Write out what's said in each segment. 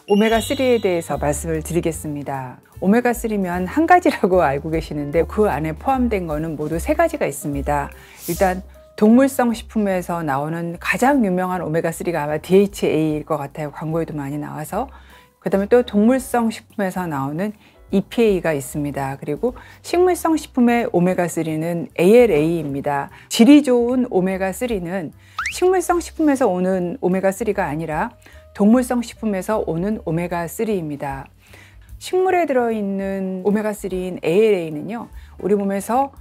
오메가3에 대해서 말씀을 드리겠습니다. 오메가3면 한 가지라고 알고 계시는데 그 안에 포함된 거는 모두 세 가지가 있습니다. 일단 동물성 식품에서 나오는 가장 유명한 오메가3가 아마 DHA일 것 같아요. 광고에도 많이 나와서. 그 다음에 또 동물성 식품에서 나오는 EPA가 있습니다. 그리고 식물성 식품의 오메가3는 ALA입니다. 질이 좋은 오메가3는 식물성 식품에서 오는 오메가3가 아니라 동물성 식품에서 오는 오메가3입니다. 식물에 들어있는 오메가3인 ALA는요, 우리 몸에서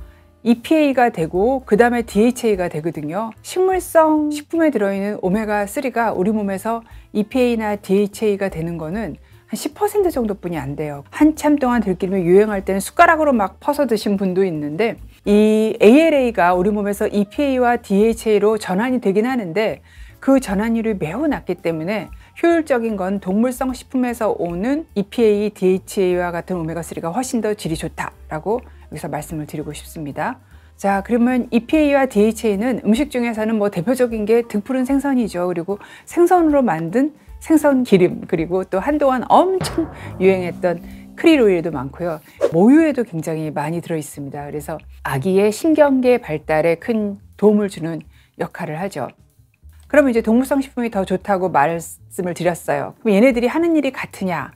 EPA가 되고 그 다음에 DHA가 되거든요. 식물성 식품에 들어있는 오메가3가 우리 몸에서 EPA나 DHA가 되는 거는 한 10% 정도뿐이 안 돼요. 한참 동안 들기름이 유행할 때는 숟가락으로 막 퍼서 드신 분도 있는데, 이 ALA가 우리 몸에서 EPA와 DHA로 전환이 되긴 하는데 그 전환율이 매우 낮기 때문에 효율적인 건 동물성 식품에서 오는 EPA, DHA와 같은 오메가3가 훨씬 더 질이 좋다라고 여기서 말씀을 드리고 싶습니다. 자, 그러면 EPA와 DHA는 음식 중에서는 뭐 대표적인 게 등푸른 생선이죠. 그리고 생선으로 만든 생선 기름, 그리고 또 한동안 엄청 유행했던 크릴 오일도 많고요. 모유에도 굉장히 많이 들어 있습니다. 그래서 아기의 신경계 발달에 큰 도움을 주는 역할을 하죠. 그러면 이제 동물성 식품이 더 좋다고 말씀을 드렸어요. 그럼 얘네들이 하는 일이 같으냐?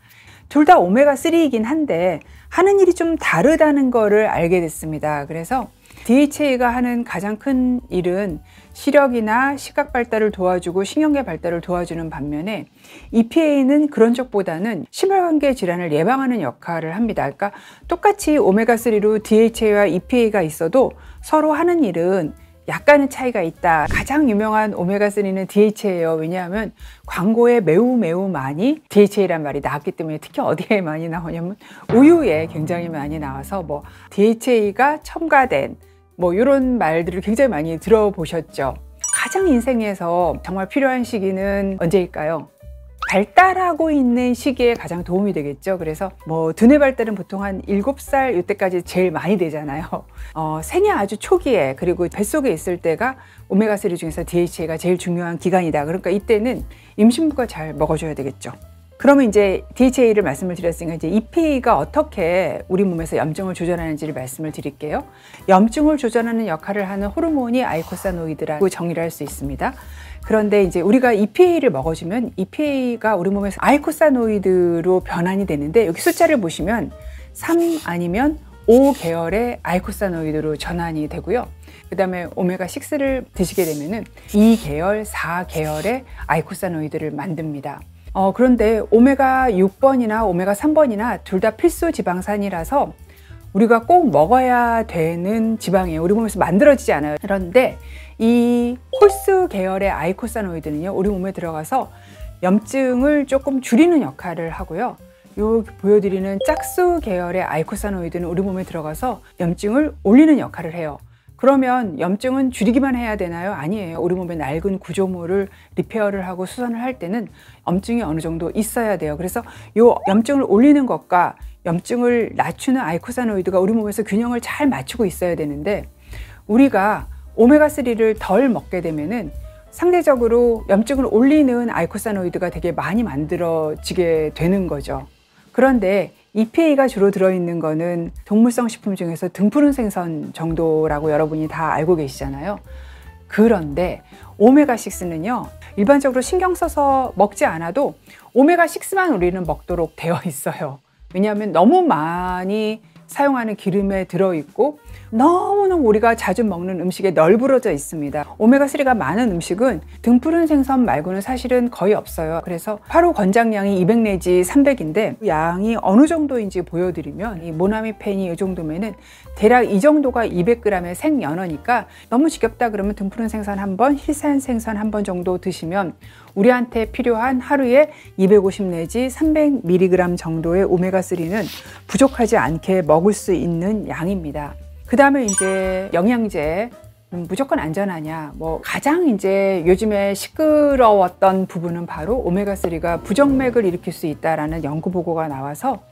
둘 다 오메가3이긴 한데 하는 일이 좀 다르다는 거를 알게 됐습니다. 그래서 DHA가 하는 가장 큰 일은 시력이나 시각 발달을 도와주고 신경계 발달을 도와주는 반면에 EPA는 그런 쪽보다는 심혈관계 질환을 예방하는 역할을 합니다. 그러니까 똑같이 오메가3로 DHA와 EPA가 있어도 서로 하는 일은 약간의 차이가 있다. 가장 유명한 오메가3는 DHA예요. 왜냐하면 광고에 매우 많이 DHA란 말이 나왔기 때문에, 특히 어디에 많이 나오냐면 우유에 굉장히 많이 나와서 뭐 DHA가 첨가된 뭐 이런 말들을 굉장히 많이 들어보셨죠. 가장 인생에서 정말 필요한 시기는 언제일까요? 발달하고 있는 시기에 가장 도움이 되겠죠. 그래서 뭐 두뇌 발달은 보통 한 7살 이때까지 제일 많이 되잖아요. 생애 아주 초기에, 그리고 뱃속에 있을 때가 오메가3 중에서 DHA가 제일 중요한 기간이다. 그러니까 이때는 임신부가 잘 먹어줘야 되겠죠. 그러면 이제 DHA를 말씀을 드렸으니까 이제 EPA가 어떻게 우리 몸에서 염증을 조절하는지를 말씀을 드릴게요. 염증을 조절하는 역할을 하는 호르몬이 아이코사노이드라고 정의를 할 수 있습니다. 그런데 이제 우리가 EPA를 먹어주면 EPA가 우리 몸에서 아이코사노이드로 변환이 되는데, 여기 숫자를 보시면 3 아니면 5 계열의 아이코사노이드로 전환이 되고요. 그 다음에 오메가6를 드시게 되면은 2 계열, 4 계열의 아이코사노이드를 만듭니다. 그런데 오메가 6번이나 오메가 3번이나 둘 다 필수 지방산이라서 우리가 꼭 먹어야 되는 지방이에요. 우리 몸에서 만들어지지 않아요. 그런데 이 홀스 계열의 아이코사노이드는요, 우리 몸에 들어가서 염증을 조금 줄이는 역할을 하고요. 요 보여드리는 짝수 계열의 아이코사노이드는 우리 몸에 들어가서 염증을 올리는 역할을 해요. 그러면 염증은 줄이기만 해야 되나요? 아니에요. 우리 몸의 낡은 구조물을 리페어를 하고 수선을 할 때는 염증이 어느 정도 있어야 돼요. 그래서 요 염증을 올리는 것과 염증을 낮추는 아이코사노이드가 우리 몸에서 균형을 잘 맞추고 있어야 되는데, 우리가 오메가3를 덜 먹게 되면은 상대적으로 염증을 올리는 아이코사노이드가 되게 많이 만들어지게 되는 거죠. 그런데 EPA가 주로 들어있는 거는 동물성 식품 중에서 등푸른 생선 정도라고 여러분이 다 알고 계시잖아요. 그런데 오메가6는요, 일반적으로 신경 써서 먹지 않아도 오메가6만 우리는 먹도록 되어 있어요. 왜냐하면 너무 많이 사용하는 기름에 들어있고 너무너무 우리가 자주 먹는 음식에 널브러져 있습니다. 오메가3가 많은 음식은 등푸른 생선 말고는 사실은 거의 없어요. 그래서 하루 권장량이 200 내지 300인데 양이 어느 정도인지 보여드리면, 이 모나미펜이 이 정도면은 대략 이 정도가 200g의 생연어니까 너무 지겹다 그러면 등푸른 생선 한 번, 힐산 생선 한 번 정도 드시면 우리한테 필요한 하루에 250 내지 300mg 정도의 오메가3는 부족하지 않게 먹을 수 있는 양입니다. 그 다음에 이제 영양제, 무조건 안전하냐? 뭐 가장 이제 요즘에 시끄러웠던 부분은 바로 오메가3가 부정맥을 일으킬 수 있다라는 연구 보고가 나와서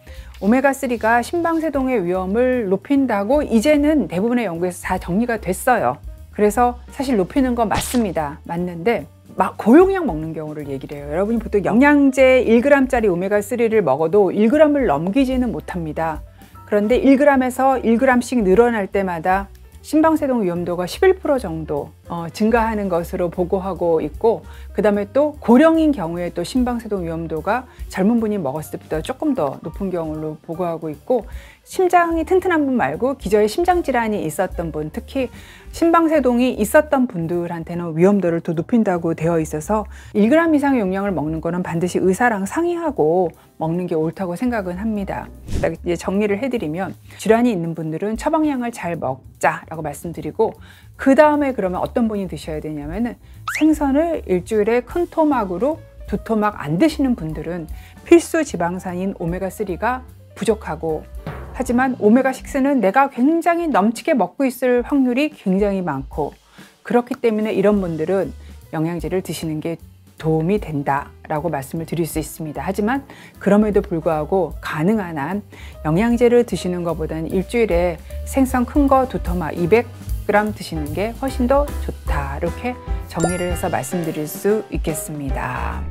오메가3가 심방세동의 위험을 높인다고 이제는 대부분의 연구에서 다 정리가 됐어요. 그래서 사실 높이는 건 맞습니다. 맞는데 막 고용량 먹는 경우를 얘기를 해요. 여러분이 보통 영양제 1g짜리 오메가3를 먹어도 1g을 넘기지는 못합니다. 그런데 1g에서 1g씩 늘어날 때마다 심방세동 위험도가 11% 정도 증가하는 것으로 보고하고 있고, 그 다음에 또 고령인 경우에 또 심방세동 위험도가 젊은 분이 먹었을 때보다 조금 더 높은 경우로 보고하고 있고, 심장이 튼튼한 분 말고 기저에 심장질환이 있었던 분, 특히 심방세동이 있었던 분들한테는 위험도를 더 높인다고 되어 있어서 1g 이상의 용량을 먹는 거는 반드시 의사랑 상의하고 먹는 게 옳다고 생각은 합니다. 이제 정리를 해드리면, 질환이 있는 분들은 처방량을 잘 먹자라고 말씀드리고, 그 다음에 그러면 어떤 분이 드셔야 되냐면은 생선을 일주일에 큰 토막으로 2토막 안 드시는 분들은 필수 지방산인 오메가3가 부족하고, 하지만 오메가6는 내가 굉장히 넘치게 먹고 있을 확률이 굉장히 많고, 그렇기 때문에 이런 분들은 영양제를 드시는 게 도움이 된다라고 말씀을 드릴 수 있습니다. 하지만 그럼에도 불구하고 가능한 한 영양제를 드시는 것보다는 일주일에 생선 큰 거 2토막 200g 드시는 게 훨씬 더 좋다, 이렇게 정리를 해서 말씀드릴 수 있겠습니다.